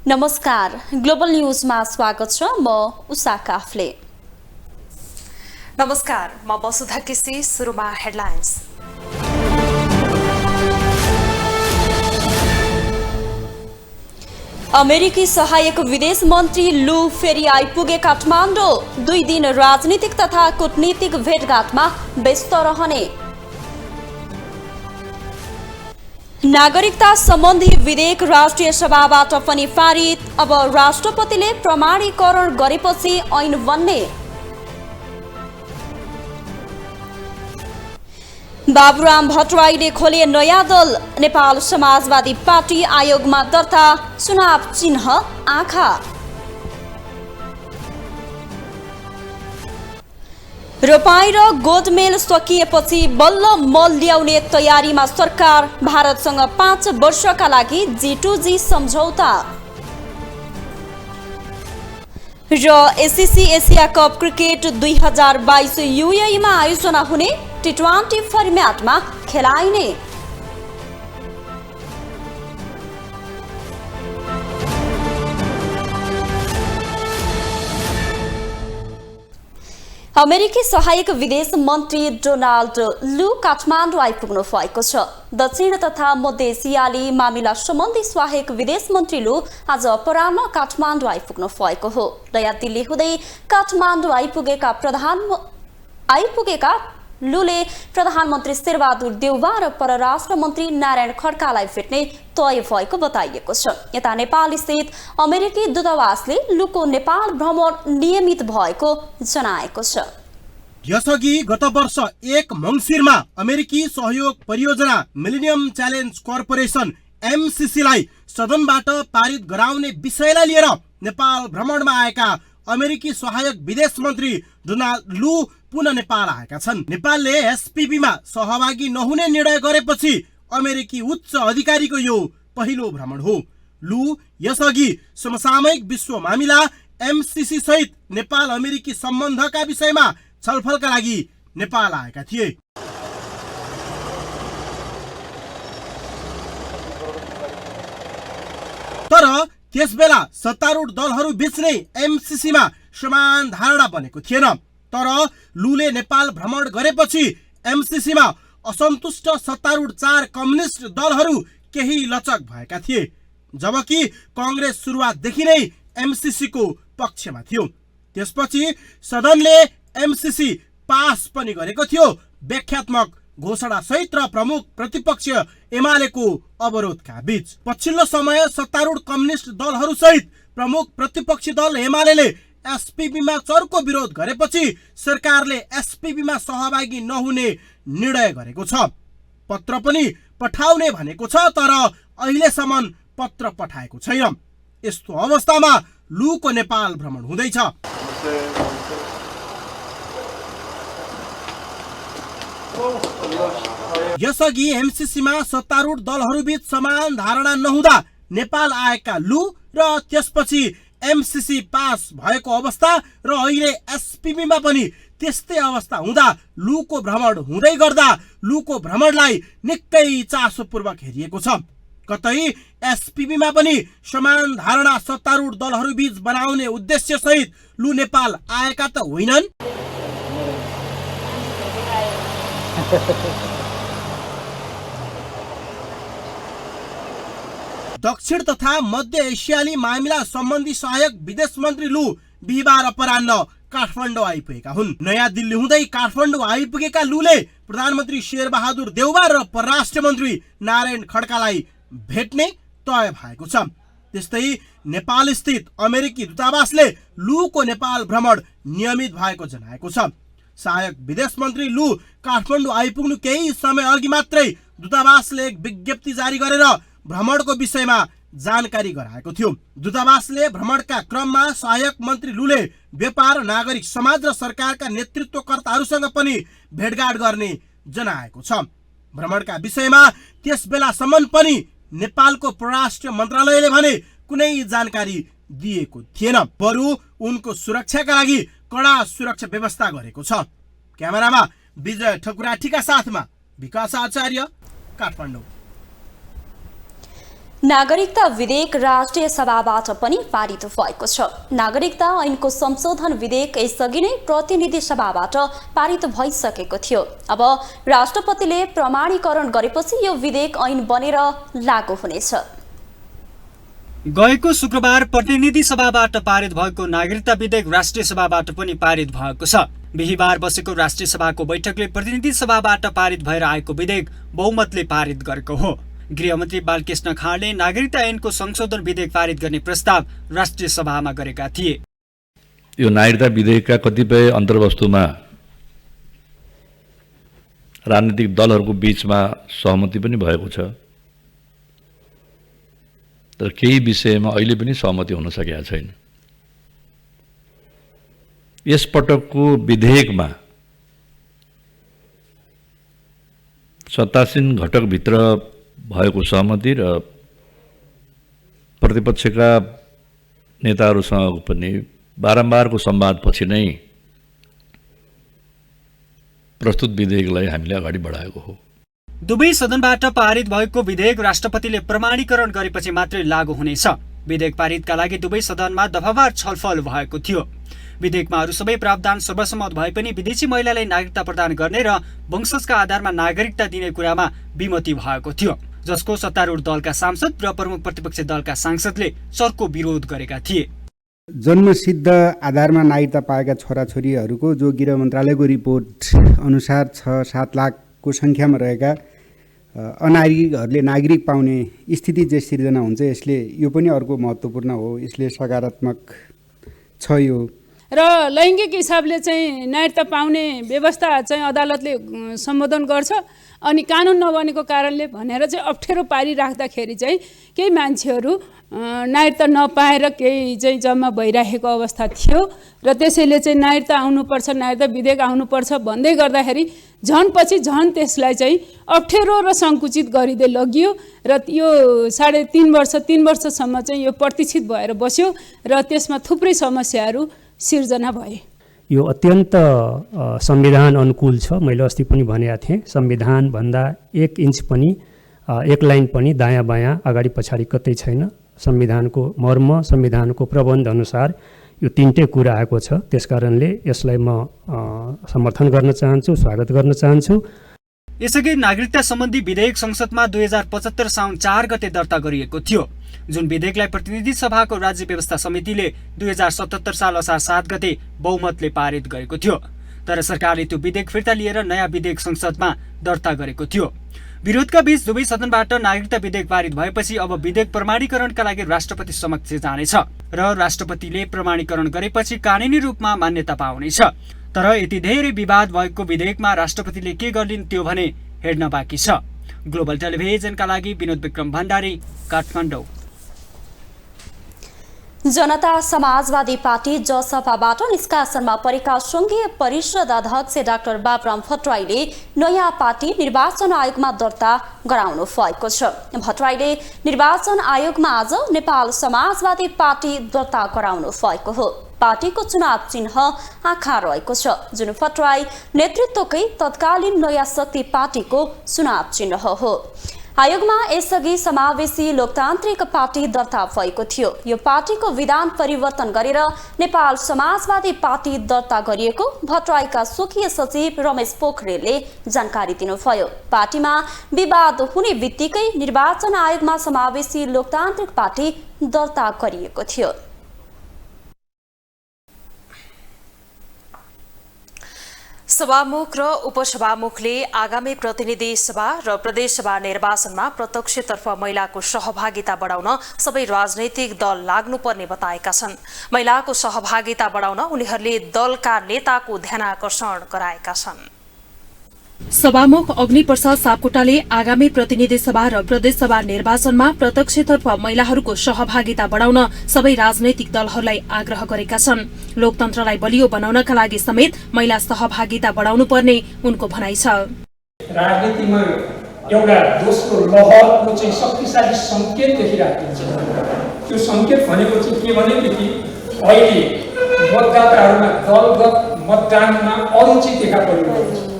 नमस्कार, ग्लोबल न्यूजमा स्वागत छ। म उषा काफले। नमस्कार, म वसुधा केसी। सुरुमा हेडलाइन्स। अमेरिकी सहायक विदेश मन्त्री लु फेरि आइपुगे काठमाडौँ। 2 दिन राजनीतिक तथा कूटनीतिक भेटघाटमा व्यस्त रहने। नागरिकता सम्बन्धी विधेयक राष्ट्रिय सभाबाट पनि पारित। अब राष्ट्रपतिले प्रमाणीकरण गरेपछि ऐन बन्ने। बाबुराम भट्टराईले खोले नयाँ दल। नेपाल समाजवादी पार्टी आयोगमा दर्ता। चुनाव चिन्ह आँखा। रोपाई र गोदमेल सकिएपछि बल्ल मल ल्याउने तयारीमा सरकार। भारतसँग 5 वर्षका लागि G2G सम्झौता। र एससीसी एसिया कप क्रिकेट 2022 युएईमा आयोजना हुने। T20 फर्म्याटमा खेलाइने। अमेरिकी सहायक विदेश मन्त्री डोनाल्ड लु काठमाडौँ आइपुग्नु भएको छ। दक्षिण तथा मध्य एसियाली मामिला सम्बन्धी सहायक विदेश मन्त्री लु आज अपराह्न काठमाडौँ आइपुग्नु भएको हो। नयाँ दिल्ली हुँदै काठमाडौँ आइपुगेका लुले प्रधानमन्त्री शेरबहादुर देउवा र परराष्ट्र मन्त्री नारायण खड्कालाई भेट्ने तय भएको बताइएको छ। यता नेपाल स्थित अमेरिकी दूतावासले लुको नेपाल भ्रमण नियमित भएको जनाएको छ। यसअघि गत वर्ष 1 मङ्सिरमा अमेरिकी सहयोग परियोजना मिलेनियम च्यालेन्ज कर्पोरेसन MCC लाई सदनबाट पारित गराउने विषयलाई लिएर नेपाल भ्रमणमा आएका अमेरिकी सहायक विदेश मन्त्री डोनाल्ड लु पुनः नेपाल आएका छन्। नेपालले SPP मा सहभागी नहुने निर्णय गरेपछि अमेरिकी उच्च अधिकारीको यो पहिलो भ्रमण हो। लु यसअघि समसामयिक विश्व मामिला MCC सहित नेपाल अमेरिकी सम्बन्धका विषयमा छलफलका लागि नेपाल आएका थिए। तर त्यसबेला सत्तारूढ दलहरू बीच नै MCC मा समान धारणा बनेको थिएन। तर लुले नेपाल भ्रमण गरेपछि MCC मा असन्तुष्ट सत्तारूढ 4 कम्युनिस्ट दलहरू केही लचक भएका थिए, जबकि कांग्रेस सुरुवातदेखि नै MCC को पक्षमा थियो। त्यसपछि सदनले MCC पास पनि गरेको थियो, व्याख्यात्मक घोषणा सहित र प्रमुख प्रतिपक्ष एमालेको अवरोधका बीच। पछिल्लो समय सत्तारूढ कम्युनिस्ट दलहरू सहित प्रमुख प्रतिपक्षी दल एमालेले SPP मा चर्को विरोध गरेपछि सरकारले SPP मा सहभागी नहुने निर्णय गरेको छ। पत्र पनि पठाउने भनेको छ, तर अहिलेसम्म पत्र पठाएको छैन। यस्तो अवस्थामा लुको नेपाल भ्रमण हुँदैछ। यसअघि MCC मा सत्तारूढ दलहरूबीच समान धारणा नहुँदा नेपाल आएका लु र त्यसपछि MCC पास भएको अवस्था र अहिले SPP मा पनि त्यस्तै अवस्था हुँदा लुको भ्रमण हुँदै गर्दा लुको भ्रमणलाई निकै चासोपूर्वक हेरिएको छ। कतै SPP मा पनि समान धारणा सत्तारूढ दलहरूबीच बनाउने उद्देश्य सहित लु नेपाल आएका त होइनन्। दक्षिण तथा मध्य एसियाली मामिला सम्बन्धी सहायक विदेश मन्त्री लु बिहिबार अपराह्न काठमाडौँ आइपुगेका हुन्। नयाँ दिल्ली हुँदै काठमाडौँ आइपुगेका लुले प्रधानमन्त्री शेरबहादुर देउवा र परराष्ट्र मन्त्री नारायण खड्कालाई भेट्ने तय भएको छ। त्यस्तै नेपाल स्थित अमेरिकी दूतावासले लुको नेपाल भ्रमण नियमित भएको जनाएको छ। सहायक विदेश मन्त्री लु काठमाडौँ आइपुग्नु केही समय अघि मात्रै दूतावासले एक विज्ञप्ति जारी गरेर भ्रमणको विषयमा जानकारी गराएको थियो। दूतावासले भ्रमणका क्रममा सहायक मन्त्री लुले व्यापार, नागरिक समाज र सरकारका नेतृत्वकर्ताहरूसँग पनि भेटघाट गर्ने जनाएको छ। भ्रमणका विषयमा त्यस बेलासम्म पनि नेपालको परराष्ट्र मन्त्रालयले भने कुनै जानकारी दिएको थिएन। बरु उनको सुरक्षाका लागि कडा सुरक्षा व्यवस्था गरेको छ। क्यामेरामा विजय ठकुराठीका साथमा विकास आचार्य, काठमाडौँ। नागरिकता विधेयक राष्ट्रिय सभाबाट पनि पारित भएको छ। नागरिकता ऐनको संशोधन विधेयक यसअघि नै प्रतिनिधि सभाबाट पारित भइसकेको थियो। अब राष्ट्रपतिले प्रमाणीकरण गरेपछि यो विधेयक ऐन बनेर लागू हुनेछ। गएको शुक्रबार प्रतिनिधि सभाबाट पारित भएको नागरिकता विधेयक राष्ट्रिय सभाबाट पनि पारित भएको छ। बिहीबार बसेको राष्ट्रिय सभाको बैठकले प्रतिनिधि सभाबाट पारित भएर आएको विधेयक बहुमतले पारित गरेको हो। गृहमन्त्री बालकृष्ण खाँडले नागरिकता ऐनको संशोधन विधेयक पारित गर्ने प्रस्ताव राष्ट्रिय सभामा गरेका थिए। यो नागरिकता विधेयकका कतिपय अन्तर्वस्तुमा राजनीतिक दलहरूको बीचमा सहमति पनि भएको छ, तर केही विषयमा अहिले पनि सहमति हुन सकेका छैन। यस पटकको विधेयकमा सत्तासीन घटकभित्र भएको सहमति र प्रतिपक्षका नेताहरूसँग पनि बारम्बारको संवादपछि नै प्रस्तुत विधेयकलाई हामीले अगाडि बढाएको हो। दुवै सदनबाट पारित भएको विधेयक राष्ट्रपतिले प्रमाणीकरण गरेपछि मात्रै लागू हुनेछ। विधेयक पारितका लागि दुवै सदनमा दफावार छलफल भएको थियो। विधेयकमा अरू सबै प्रावधान सर्वसम्मत भए पनि विदेशी महिलालाई नागरिकता प्रदान गर्ने र वंशजका आधारमा नागरिकता दिने कुरामा विमति भएको थियो, जसको सत्तारूढ दलका सांसद र प्रमुख प्रतिपक्षी दलका सांसदले चर्को विरोध गरेका थिए। जन्मसिद्ध आधारमा नागरिकता पाएका छोराछोरीहरूको जो गृह मन्त्रालयको रिपोर्ट अनुसार 6-7 लाखको सङ्ख्यामा रहेका अनागरिकहरूले नागरिक पाउने स्थिति जे सिर्जना हुन्छ, यसले यो पनि अर्को महत्त्वपूर्ण हो। यसले सकारात्मक छ। यो र लैङ्गिक हिसाबले चाहिँ नागरिकता पाउने व्यवस्था चाहिँ अदालतले सम्बोधन गर्छ। अनि कानुन नबनेको कारणले भनेर चाहिँ अप्ठ्यारो पारिराख्दाखेरि चाहिँ केही मान्छेहरू नागरिकता नपाएर केही चाहिँ जम्मा भइरहेको अवस्था थियो र त्यसैले चाहिँ नागरिकता आउनुपर्छ, नागरिकता विधेयक आउनुपर्छ भन्दै गर्दाखेरि पछि त्यसलाई चाहिँ अप्ठ्यारो र सङ्कुचित गरिँदै लगियो र यो 3.5 वर्ष 3 वर्षसम्म चाहिँ यो प्रतीक्षित भएर बस्यो र त्यसमा थुप्रै समस्याहरू सिर्जना भए। यो अत्यन्त संविधान अनुकूल छ। मैले अस्ति पनि भनेको थिएँ, संविधान भन्दा 1 इन्च पनि 1 लाइन पनि दायाँ बायाँ अगाडि पछाडि कतै छैन। संविधानको मर्म, संविधानको प्रबन्ध अनुसार यो 3टै कुरा आएको छ। त्यसकारणले यसलाई म समर्थन गर्न चाहन्छु, स्वागत गर्न चाहन्छु। यसअघि नागरिकता सम्बन्धी विधेयक संसदमा 2075 साउन 4 गते दर्ता गरिएको थियो, जुन विधेयकलाई प्रतिनिधि सभाको राज्य व्यवस्था समितिले 2077 साल असार 7 गते बहुमतले पारित गरेको थियो। तर सरकारले त्यो विधेयक फिर्ता लिएर नयाँ विधेयक संसदमा दर्ता गरेको थियो। विरोधका बीच दुवै सदनबाट नागरिकता विधेयक पारित भएपछि अब विधेयक प्रमाणीकरणका लागि राष्ट्रपति समक्ष जानेछ र राष्ट्रपतिले प्रमाणीकरण गरेपछि कानुनी रूपमा मान्यता पाउनेछ। तर यति धेरै विवाद भएको विधेयकमा राष्ट्रपतिले के गर्लिन् त्यो भने हेर्न बाँकी छ। ग्लोबल टेलिभिजनका लागि विनोद विक्रम भण्डारी, काठमाडौँ। जनता समाजवादी पार्टी जसपाबाट निष्कासनमा परेका सङ्घीय परिषद अध्यक्ष डाक्टर बाबुराम भट्टराईले नयाँ पार्टी निर्वाचन आयोगमा दर्ता गराउनु भएको छ। भट्टराईले निर्वाचन आयोगमा आज नेपाल समाजवादी पार्टी दर्ता गराउनु भएको हो। पार्टीको चुनाव चिन्ह आँखा रहेको छ, जुन भट्टराई नेतृत्वकै तत्कालीन नयाँ शक्ति पार्टीको चुनाव चिन्ह हो। आयोगमा यसअघि समावेशी लोकतान्त्रिक पार्टी दर्ता भएको थियो। यो पार्टीको विधान परिवर्तन गरेर नेपाल समाजवादी पार्टी दर्ता गरिएको भट्टराईका स्वकीय सचिव रमेश पोखरेलले जानकारी दिनुभयो। पार्टीमा विवाद हुने बित्तिकै निर्वाचन आयोगमा समावेशी लोकतान्त्रिक पार्टी दर्ता गरिएको थियो। सभामुख र उपसभामुखले आगामी प्रतिनिधि सभा र प्रदेश सभा निर्वाचनमा प्रत्यक्षतर्फ महिलाको सहभागिता बढाउन सबै राजनैतिक दल लाग्नुपर्ने बताएका छन्। महिलाको सहभागिता बढाउन उनीहरूले दलका नेताको ध्यानाकर्षण गराएका छन्। सभामुख अग्निप्रसाद सापकोटाले आगामी प्रतिनिधि सभा र प्रदेश सभा निर्वाचनमा प्रत्यक्षतर्फ महिलाहरूको सहभागिता बढाउन सबै राजनैतिक दलहरूलाई आग्रह गरेका छन्। लोकतन्त्रलाई बलियो बनाउनका लागि समेत महिला सहभागिता बढाउनु पर्ने उनको भनाइ छ। राजनीतिमा एउटा दोस्रो लहरको चाहिँ शक्तिशाली संकेत देखिरहेको छ। त्यो संकेत भनेको चाहिँ के भनेदेखि अहिले मतदाताहरूमा दलगत मतदानमा अरुचि देखा परिरहेको छ।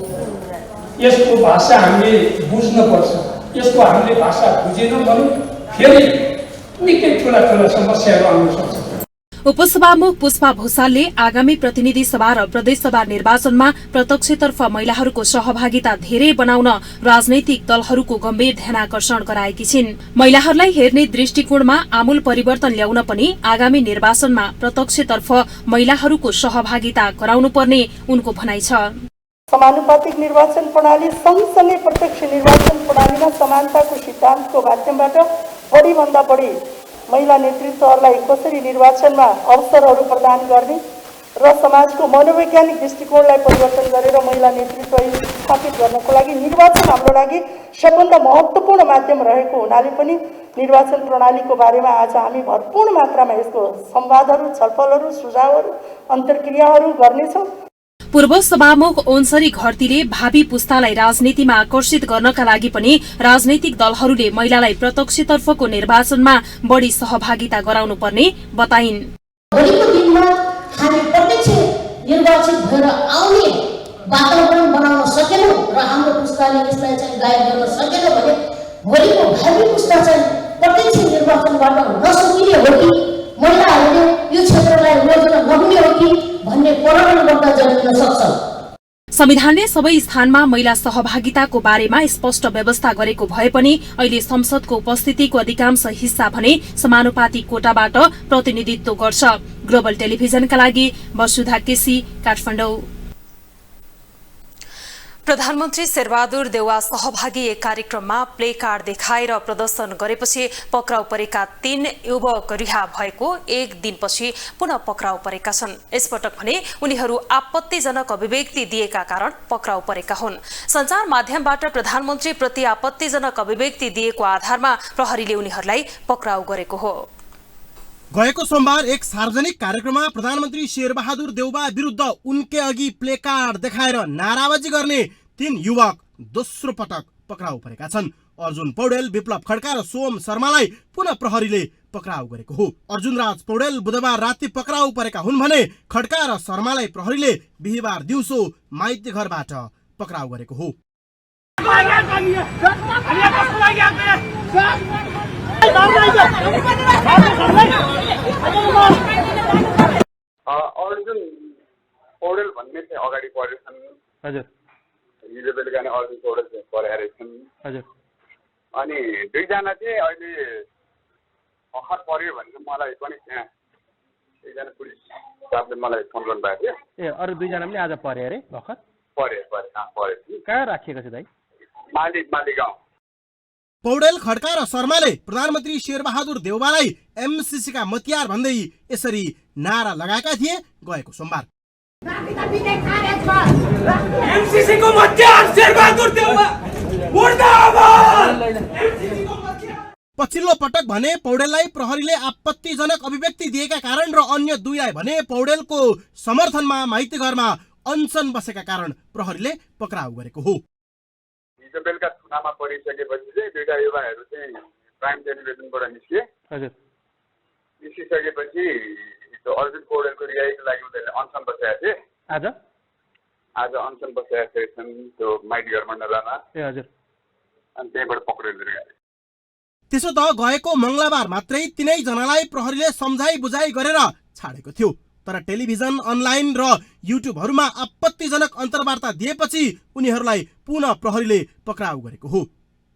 यसको भाषा हामीले बुझ्नुपर्छ। यसको हामीले भाषा बुझेनौँ भने फेरि निकै ठुला समस्याहरू आउन सक्छ। उपसभामुख पुष्पा भूषालले आगामी प्रतिनिधि सभा र प्रदेशसभा निर्वाचनमा प्रत्यक्षतर्फ महिलाहरूको सहभागिता धेरै बनाउन राजनैतिक दलहरूको गम्भीर ध्यानाकर्षण गराएकी छिन्। महिलाहरूलाई हेर्ने दृष्टिकोणमा आमूल परिवर्तन ल्याउन पनि आगामी निर्वाचनमा प्रत्यक्षतर्फ महिलाहरूको सहभागिता गराउनुपर्ने उनको भनाइ छ। समानुपातिक निर्वाचन प्रणाली सँगसँगै प्रत्यक्ष निर्वाचन प्रणालीमा समानताको सिद्धान्तको माध्यमबाट बढीभन्दा बढी महिला नेतृत्वहरूलाई कसरी निर्वाचनमा अवसरहरू प्रदान गर्ने र समाजको मनोवैज्ञानिक दृष्टिकोणलाई परिवर्तन गरेर महिला नेतृत्व स्थापित गर्नको लागि निर्वाचन हाम्रो लागि सबभन्दा महत्त्वपूर्ण माध्यम रहेको हुनाले पनि निर्वाचन प्रणालीको बारेमा आज हामी भरपूर्ण मात्रामा यसको संवादहरू, छलफलहरू, सुझावहरू, अन्तर्क्रियाहरू गर्नेछौँ। पूर्व सभामुख ओन्सरी घरतीले भावी पुस्तालाई राजनीतिमा आकर्षित गर्नका लागि पनि राजनैतिक दलहरूले महिलालाई प्रत्यक्षतर्फको निर्वाचनमा बढ़ी सहभागिता गराउनु पर्ने बताइन्। भोलिको दिनमा हामी प्रत्यक्ष निर्वाचित भएर आउने वातावरण बनाउन सकेनौं र हाम्रो पुस्ताले यसलाई चाहिँ गायब गर्न सकेन भने भोलिको भावी पुस्ता चाहिँ प्रत्यक्ष निर्वाचनबाट नसकिने हो कि महिलाहरूले यो क्षेत्रलाई रोज्न नहुने हो कि भन्ने परिवर्तन जन्मिन सक्छ। संविधानले सबै स्थानमा महिला सहभागिताको बारेमा स्पष्ट व्यवस्था गरेको भए पनि अहिले संसदको उपस्थितिको अधिकांश हिस्सा भने समानुपातिक कोटाबाट प्रतिनिधित्व गर्छ। ग्लोबल टेलिभिजनका लागि वसुधा केसी, काठमाडौँ। प्रधानमन्त्री शेरबहादुर देउवा सहभागी एक कार्यक्रममा प्ले कार्ड देखाएर प्रदर्शन गरेपछि पक्राउ परेका 3 युवक रिहा भएको एक दिनपछि पुनः पक्राउ परेका छन्। यसपटक भने उनीहरू आपत्तिजनक अभिव्यक्ति दिएका कारण पक्राउ परेका हुन्। सञ्चार माध्यमबाट प्रधानमन्त्री प्रति आपत्तिजनक अभिव्यक्ति दिएको आधारमा प्रहरीले उनीहरूलाई पक्राउ गरेको हो। गएको सोमबार एक सार्वजनिक कार्यक्रममा प्रधानमन्त्री शेरबहादुर देउवा विरुद्ध उनके अघि प्लेकार्ड देखाएर नाराबाजी गर्ने 3 युवक दोस्रो पटक पक्राउ परेका छन्। अर्जुन पौडेल, विप्लव खड्का र सोम शर्मालाई पुनः प्रहरीले पक्राउ गरेको हो। अर्जुन राज पौडेल बुधबार राति पक्राउ परेका हुन् भने खड्का र शर्मालाई प्रहरीले बिहीबार दिउँसो माइती घरबाट पक्राउ गरेको हो। अर्जुन पौडेल भन्ने चाहिँ अगाडि परेछन्। हजुर, हिजो बेलुका नै अर्जुन पौडेल चाहिँ परेका रहेछन्। हजुर, अनि 2 जना चाहिँ अहिले भर्खर पर्यो भने मलाई पनि त्यहाँ एकजना पुलिस स्टाफले मलाई फोन गर्नुभएको थियो। ए, अरू 2 जना पनि आज परे अरे भर्खर? परे कहाँ राखिएको छ दाइ? माली गाउँ। पौडेल, खड्का र शर्माले प्रधानमन्त्री शेरबहादुर देउवालाई एमसीसी का मतियार भन्दै यसरी नारा लगाएका थिए गएको सोमबार। एमसीसी को मतियार शेरबहादुर देउवा मुर्दाबाद। पछिल्लो पटक भने पौडेललाई प्रहरीले आपत्तिजनक अभिव्यक्ति दिएका कारण र अन्य 2लाई भने पौडेलको समर्थनमा माइती घरमा अनसन बसेका कारण प्रहरीले पक्राउ गरेको हो। हिजो बेलुका थुनामा परिसकेपछि चाहिँ 2टा युवाहरू चाहिँ प्राइम टेलिभिजनबाट निस्किए। हजुर, निस्किसकेपछि अर्जुन पौडेलको रिहाईको लागि उनीहरूले अनसन बसेका थिए। आज अनसन बसेका थिएछन् त्यो माइती घर मण्डलामा। ए हजुर, अनि त्यहीँबाट पक्रेर गए। त्यसो त गएको मंगलबार मात्रै 3 जनालाई प्रहरीले सम्झाइ बुझाइ गरेर छाडेको थियो। तर टेलिभिजन, अनलाइन र युट्युबहरूमा आपत्तिजनक अन्तर्वार्ता दिएपछि उनीहरूलाई पुनः प्रहरीले पक्राउ गरेको हो।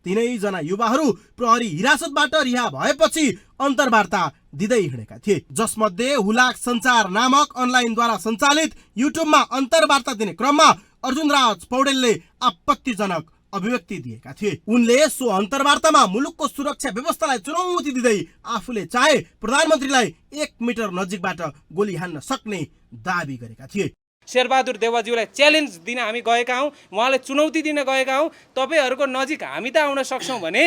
3 जना युवाहरू प्रहरी हिरासतबाट रिहा भएपछि अन्तर्वार्ता दिँदै हिँडेका थिए, जसमध्ये हुलाक सञ्चार नामक अनलाइनद्वारा सञ्चालित युट्युबमा अन्तर्वार्ता दिने क्रममा अर्जुन राज पौडेलले आपत्तिजनक अभिव्यक्ति दिएका थिए। उनले सो अन्तर्वार्तामा मुलुकको सुरक्षा व्यवस्थालाई चुनौती दिँदै आफूले चाहे प्रधानमन्त्रीलाई 1 मिटर नजिकबाट गोली हान्न सक्ने दाबी गरेका थिए। शेरबहादुर देउवाज्यूलाई च्यालेन्ज दिन हामी गएका हौँ, उहाँलाई चुनौती दिन गएका हौँ। तपाईहरूको नजिक हामी त आउन सक्छौँ भने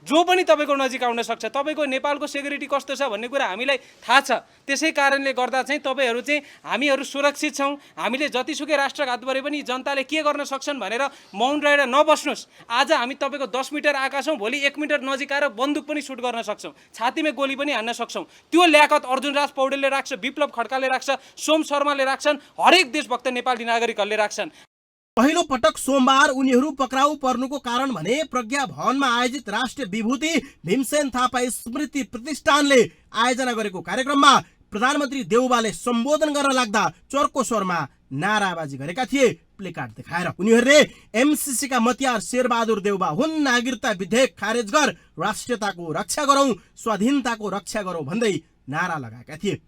जो पनि तपाईको नजिक आउन सक्छ। तपाईको नेपालको सेक्युरिटी कस्तो छ भन्ने कुरा हामीलाई थाहा छ। त्यसै कारणले गर्दा चाहिँ तपाईहरू चाहिँ हामीहरू सुरक्षित छौँ। हामीले जतिसुकै राष्ट्रघात गरे पनि जनताले के गर्न सक्छन् भनेर मौन रहेर नबस्नुस्। आज हामी तपाईको 10 मिटर आएका छौँ, भोलि 1 मिटर नजिक आएर बन्दुक पनि सुट गर्न सक्छौँ, छातीमा गोली पनि हान्न सक्छौँ। त्यो ल्याकत अर्जुन राज पौडेलले राख्छ, विप्लव खड्काले राख्छ, सोम शर्माले राख्छन्, हरेक देशभक्त नेपाली नागरिकहरूले राख्छन्। पहिलो पटक सोमबार उनीहरू पक्राउ पर्नुको कारण भने प्रज्ञा भवनमा आयोजित राष्ट्रिय विभूति भीमसेन थापा स्मृति प्रतिष्ठानले आयोजना गरेको कार्यक्रममा प्रधानमन्त्री देउबाले सम्बोधन गर्न लाग्दा चर्को स्वरमा नाराबाजी गरेका थिए प्लेकार्ड देखाएर। उनीहरूले एमसीसीका मतियार शेरबहादुर देउबा हुन्, नागरिकता विधेयक खारेज गर, राष्ट्रियताको रक्षा गरौं, स्वाधीनताको रक्षा गरौं भन्दै नारा लगाएका थिए।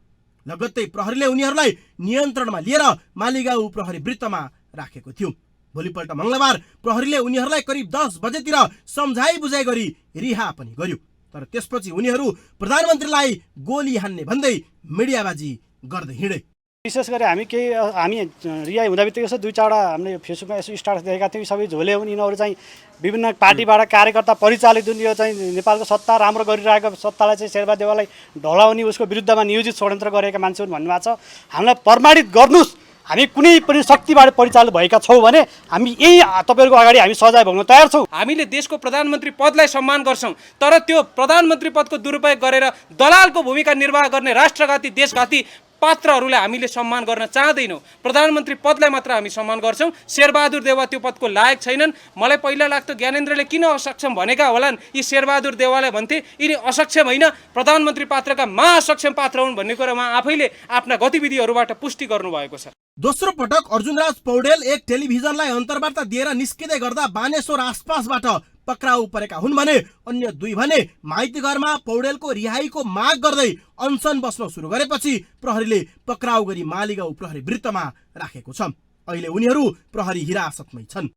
लगत्तै प्रहरीले उनीहरूलाई नियन्त्रणमा लिएर मालीगाउँ प्रहरी वृत्तमा राखेको थियो। भोलिपल्ट मंगलबार प्रहरीले उनीहरूलाई करिब 10 बजेतिर सम्झाइ बुझाइ गरी रिहा पनि गर्यो। तर त्यसपछि उनीहरू प्रधानमन्त्रीलाई गोली हान्ने भन्दै मिडियाबाजी गर्दै हिँडे। विशेष गरी हामी रिहाई हुँदा बित्तिकै यसो 2-4वटा हामीले फेसबुकमा यसो स्टाटस देखेका थियौँ। सबै झोले हुन्, यिनीहरू चाहिँ विभिन्न पार्टीबाट कार्यकर्ता परिचालित हुन्, यो चाहिँ नेपालको सत्ता राम्रो गरिरहेको सत्तालाई चाहिँ शेरबहादुर देउवालाई ढलाउने उसको विरुद्धमा नियोजित षड्यन्त्र गरेका मान्छे हुन् भन्नुभएको छ। हामीलाई प्रमाणित गर्नुहोस्, हामी कुनै पनि शक्तिबाट परिचालित भएका छौँ भने हामी यही तपाईँहरूको अगाडि हामी सजाय भोग्न तयार छौँ। हामीले देशको प्रधानमन्त्री पदलाई सम्मान गर्छौँ, तर त्यो प्रधानमन्त्री पदको दुरुपयोग गरेर दलालको भूमिका निर्वाह गर्ने राष्ट्रघाती देशघाती पात्रहरूलाई हामीले सम्मान गर्न चाहदैनौँ। प्रधानमन्त्री पदलाई मात्र हामी सम्मान गर्छौँ। शेरबहादुर देउवा त्यो पदको लायक छैनन्। मलाई पहिला लाग्थ्यो ज्ञानेन्द्रले किन असक्षम भनेका होलान्, यी शेरबहादुर देउवालाई भन्थे यिनी असक्षम होइन, प्रधानमन्त्री पात्रका महासक्षम पात्र हुन् भन्ने कुरा उहाँ आफैले आफ्ना गतिविधिहरूबाट पुष्टि गर्नुभएको छ। दोस्रो पटक अर्जुनराज पौडेल एक टेलिभिजनलाई अन्तर्वार्ता दिएर निस्किँदै गर्दा बानेश्वर आसपासबाट पक्राउ परेका हुन् भने अन्य 2 भने माइतीघरमा पौडेलको रिहाईको माग गर्दै अनसन बस्न सुरु गरेपछि प्रहरीले पक्राउ गरी मालीगाउँ प्रहरी वृत्तमा राखेको छ। अहिले उनीहरू प्रहरी हिरासतमै छन्।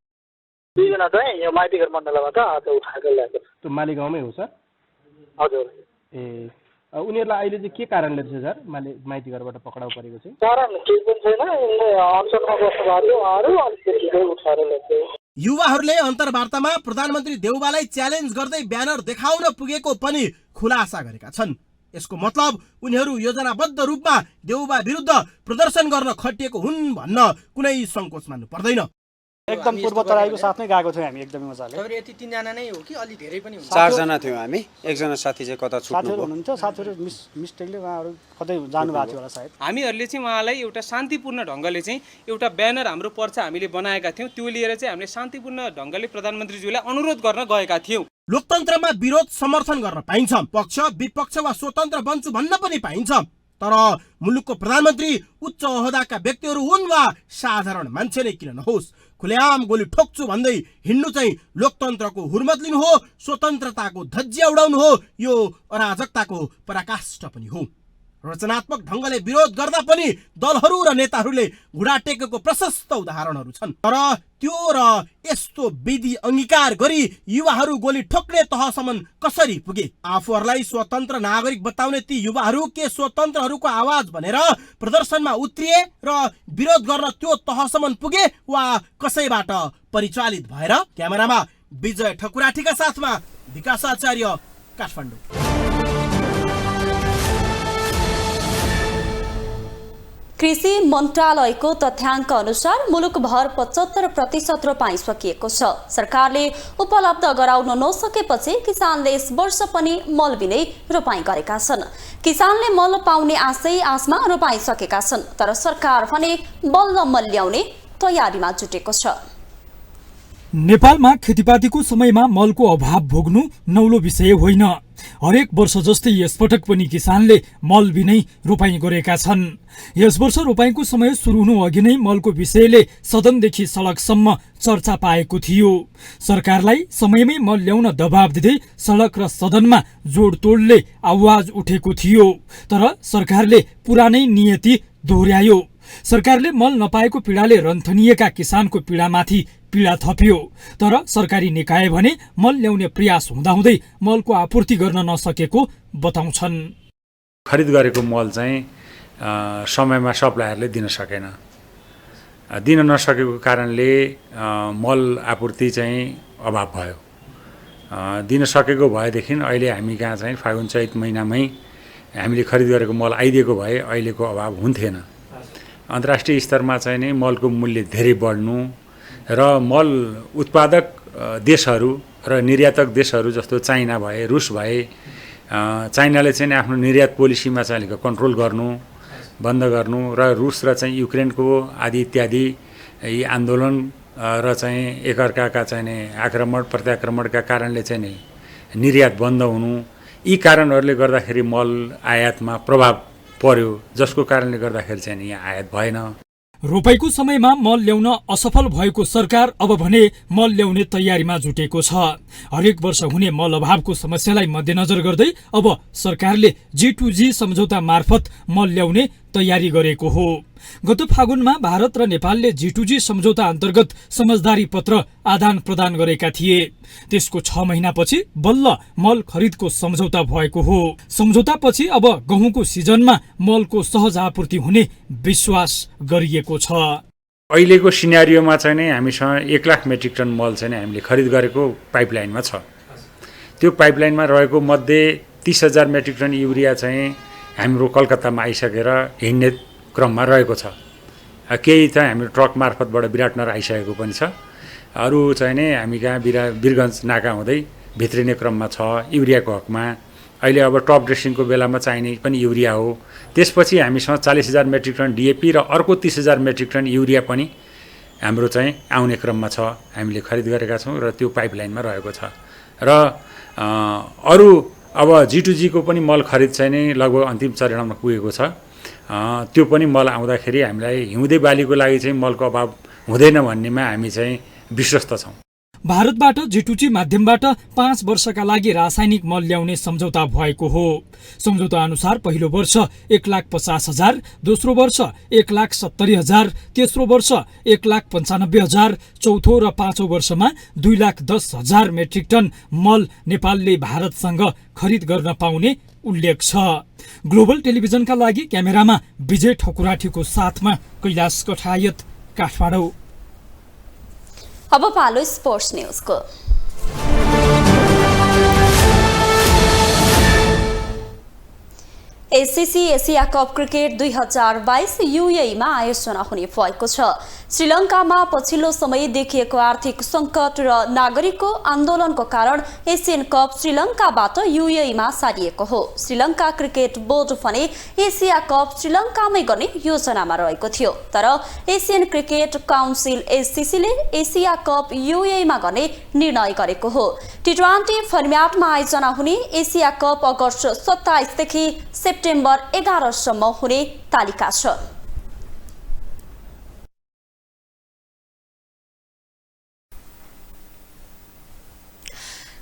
2 जना चाहिँ यो माइतीघर मण्डलबाट आज उठाएर ल्याएको। त्यो मालीगाउँमै हो सर? हजुर। ए उनीहरूलाई अहिले चाहिँ के कारणले चाहिँ सर माइतीघरबाट पक्राउ परेको छ? कारण केही पनि छैन, यिनले अनसनमा बस्नुभएको उहाँहरू अनि त्यतिकै उठाएर ल्याएको। युवाहरूले अन्तर्वार्तामा प्रधानमन्त्री देउबालाई च्यालेन्ज गर्दै ब्यानर देखाउन पुगेको पनि खुलासा गरेका छन्। यसको मतलब उनीहरू योजनाबद्ध रूपमा देउबा विरुद्ध प्रदर्शन गर्न खटिएको हुन् भन्न कुनै संकोच मान्नु पर्दैन। एकदम पूर्व तराईको साथमै गएको थियौँ हामी एकदमै मजाले। तर यति 3 जना नै हो कि अलि धेरै पनि हुन्छ? 4 जना थियौँ हामी। एकजना साथी चाहिँ कता छुट्नु साथीहरू हुनुहुन्थ्यो, साथीहरू मिस्टेकले उहाँहरू कतै जानु भएको थियो होला सायद। हामीहरूले चाहिँ उहाँलाई एउटा शान्तिपूर्ण ढङ्गले चाहिँ एउटा ब्यानर हाम्रो पर्चा हामीले बनाएका थियौँ, त्यो लिएर चाहिँ हामीले शान्तिपूर्ण ढङ्गले प्रधानमन्त्रीज्यूलाई अनुरोध गर्न गएका थियौँ। लोकतन्त्रमा विरोध समर्थन गर्न पाइन्छ, पक्ष विपक्ष वा स्वतन्त्र बन्छु भन्न पनि पाइन्छ, तर मुलुकको प्रधानमन्त्री उच्च ओहदाका व्यक्तिहरू हुन् वा साधारण मान्छे नै किन नहोस्, खुलेआम गोली ठोक्छु भन्दै हिँड्नु चाहिँ लोकतन्त्रको हुर्मत लिनु हो, स्वतन्त्रताको धज्जिया उडाउनु हो, यो अराजकताको पराकाष्ठ पनि हो। रचनात्मक ढङ्गले विरोध गर्दा पनि दलहरू र नेताहरूले घुँडा टेकेको प्रशस्त उदाहरणहरू छन्। तर त्यो र यस्तो विधि अंगीकार गरी युवाहरू गोली ठोक्ने तहसम्म कसरी पुगे? आफूहरूलाई स्वतन्त्र नागरिक बताउने ती युवाहरू के स्वतन्त्रहरूको आवाज भनेर प्रदर्शनमा उत्रिए र विरोध गर्न त्यो तहसम्म पुगे वा कसैबाट परिचालित भएर? क्यामेरामा विजय ठकुराठीका साथमा विकास आचार्य, काठमाडौँ। कृषि मन्त्रालयको तथ्याङ्क अनुसार मुलुकभर 75% रोपाइँ सकिएको छ। सरकारले उपलब्ध गराउन नसकेपछि किसानले यस वर्ष पनि मल बिनै रोपाइँ गरेका छन्। किसानले मल पाउने आशमा रोपाइँ सकेका छन्, तर सरकार भने बल्ल मल ल्याउने तयारीमा जुटेको छ। नेपालमा खेतीपातीको समयमा मलको अभाव भोग्नु नौलो विषय होइन। हरेक वर्ष जस्तै यसपटक पनि किसानले मल बिनै रोपाइँ गरेका छन्। यस वर्ष रोपाइँको समय सुरु हुनु अघि नै मलको विषयले सदनदेखि सडकसम्म चर्चा पाएको थियो। सरकारलाई समयमै मल ल्याउन दबाब दिँदै सडक र सदनमा जोडतोडले आवाज उठेको थियो, तर सरकारले पुरानै नियति दोहोर्यायो। सरकारले मल नपाएको पीडाले रन्थनिएका किसानको पीडामाथि पीडा थप्यो, तर सरकारी निकाय भने मल ल्याउने प्रयास हुँदाहुँदै मलको आपूर्ति गर्न नसकेको बताउँछन्। खरिद गरेको मल चाहिँ समयमा सप्लायरले दिन सकेन। दिन नसकेको कारणले मल आपूर्ति चाहिँ अभाव भयो। दिन सकेको भएदेखि अहिले हामी कहाँ चाहिँ फागुन चैत महिनामै हामीले खरिद गरेको मल आइदिएको भए अहिलेको अभाव हुन्थेन। अन्तर्राष्ट्रिय स्तरमा चाहिँ नै मलको मूल्य धेरै बढ्नु र मल उत्पादक देशहरू र निर्यातक देशहरू जस्तो चाइना भए, रुस भए, चाइनाले चाहिँ आफ्नो निर्यात पोलिसीमा चाहिँ कन्ट्रोल गर्नु, बन्द गर्नु र रुस र चाहिँ युक्रेनको आदि इत्यादि यी आन्दोलन र चाहिँ एकअर्काका चाहिँ नि आक्रमण प्रत्याक्रमणका कारणले चाहिँ नि निर्यात बन्द हुनु, यी कारणहरूले गर्दाखेरि मल आयातमा प्रभाव पर्यो, जसको कारणले गर्दाखेरि चाहिँ नि यहाँ आयात भएन। रोपाईको समयमा मल ल्याउन असफल भएको सरकार अब भने मल ल्याउने तयारीमा जुटेको छ। हरेक वर्ष हुने मल अभावको समस्यालाई मध्यनजर गर्दै अब सरकारले G2G सम्झौता मार्फत मल ल्याउने तयारी गरेको हो। गत फागुनमा भारत र नेपालले G2G सम्झौता अन्तर्गत समझदारी पत्र आदान प्रदान गरेका थिए। त्यसको 6 महिनापछि बल्ल मल खरिदको सम्झौता भएको हो। सम्झौतापछि अब गहुँको सिजनमा मलको सहज आपूर्ति हुने विश्वास गरिएको छ। अहिलेको सिनारियोमा चाहिँ नि हामीसँग 1 लाख मेट्रिक टन मल चाहिँ हामीले खरिद गरेको पाइपलाइनमा छ। त्यो पाइपलाइनमा रहेको मध्ये 30,000 मेट्रिक टन युरिया चाहिँ हाम्रो कलकत्तामा आइसकेर हिँड्ने क्रममा रहेको छ। केही चाहिँ हाम्रो ट्रक मार्फतबाट विराटनगर आइसकेको पनि छ। अरू चाहिँ नि हामी कहाँ वीरगञ्ज नाका हुँदै भित्रिने क्रममा छ युरियाको हकमा। अहिले अब टप ड्रेसिङको बेलामा चाहिने पनि युरिया हो। त्यसपछि हामीसँग 40,000 मेट्रिक टन डिएपी र अर्को 30,000 मेट्रिक टन युरिया पनि हाम्रो चाहिँ आउने क्रममा छ। हामीले खरिद गरेका छौँ र त्यो पाइपलाइनमा रहेको छ। र अरू अब G2G को पनि मल खरिद चाहिँ नि लगभग अन्तिम चरणमा पुगेको छ। त्यो पनि मल आउँदाखेरि हामीलाई हिउँदे बालीको लागि चाहिँ मलको अभाव हुँदैन भन्नेमा हामी चाहिँ विश्वस्त छौँ। भारतबाट G2G माध्यमबाट 5 वर्षका लागि रासायनिक मल ल्याउने सम्झौता भएको हो। सम्झौता अनुसार पहिलो वर्ष 1,50,000, दोस्रो वर्ष 1,70,000, तेस्रो वर्ष 1,95,000, चौथो र पाँचौं वर्षमा 2,10,000 मेट्रिक टन मल नेपालले भारतसँग खरिद गर्न पाउने उल्लेख छ। ग्लोबल टेलिभिजनका लागि क्यामेरामा विजय ठकुराठीको साथमा कैलाश कठायत, काठमाडौँ। अब पालो स्पोर्ट्स न्यूजको। एसीसी एसिया कप क्रिकेट 2022 युएईमा आयोजना हुने भएको छ। श्रीलङ्कामा पछिल्लो समय देखिएको आर्थिक सङ्कट र नागरिकको आन्दोलनको कारण एसियन कप श्रीलङ्काबाट युएईमा सारिएको हो। श्रीलङ्का क्रिकेट बोर्ड भने एसिया कप श्रीलङ्कामै गर्ने योजनामा रहेको थियो, तर एसियन क्रिकेट काउन्सिल एसीसीले एसिया कप युएईमा गर्ने निर्णय गरेको हो। T20 फर्म्याटमा आयोजना हुने एसिया कप अगस्त 27 देखि सेप्टेम्बर 11 सम्म हुने तालिका छ।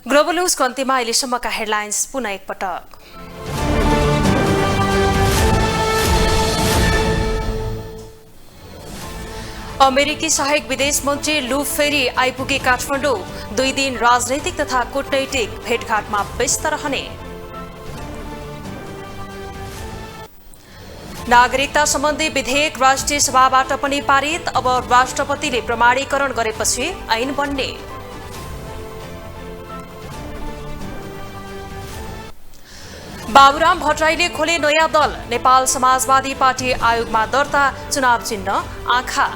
ग्लोबल न्यूजको अन्त्यमा अहिलेसम्मका हेडलाइन्स पुनः एकपटक। अमेरिकी सहायक विदेश मन्त्री लु फेरी आइपुगे काठमाडौँ। 2 दिन राजनैतिक तथा कूटनैतिक भेटघाटमा व्यस्त रहने। नागरिकता सम्बन्धी विधेयक राष्ट्रिय सभाबाट पनि पारित। अब राष्ट्रपतिले प्रमाणीकरण गरेपछि ऐन बन्ने। बाबुराम भट्टराईले खोले नयाँ दल। नेपाल समाजवादी पार्टी आयोगमा दर्ता। चुनाव चिन्ह आँखा।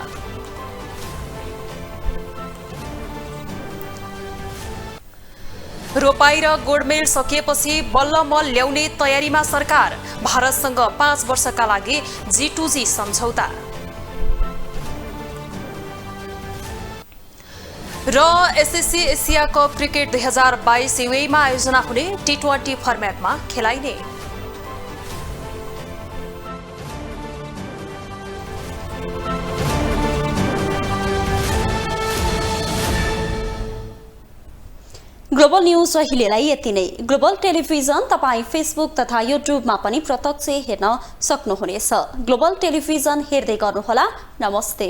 रोपाई र गोडमेल सकिएपछि बल्ल मल ल्याउने तयारीमा सरकार। भारतसँग 5 वर्षका लागि G2G सम्झौता। र एसएससी एसिया कप क्रिकेट 2022 युएईमा आयोजना हुने T20 फर्म्याटमा खेलाइने। ग्लोबल न्यूज अहिलेलाई यति नै। ग्लोबल टेलिभिजन तपाईँ फेसबुक तथा युट्युबमा पनि प्रत्यक्ष हेर्न सक्नुहुनेछ। ग्लोबल टेलिभिजन हेर्दै गर्नुहोला। नमस्ते।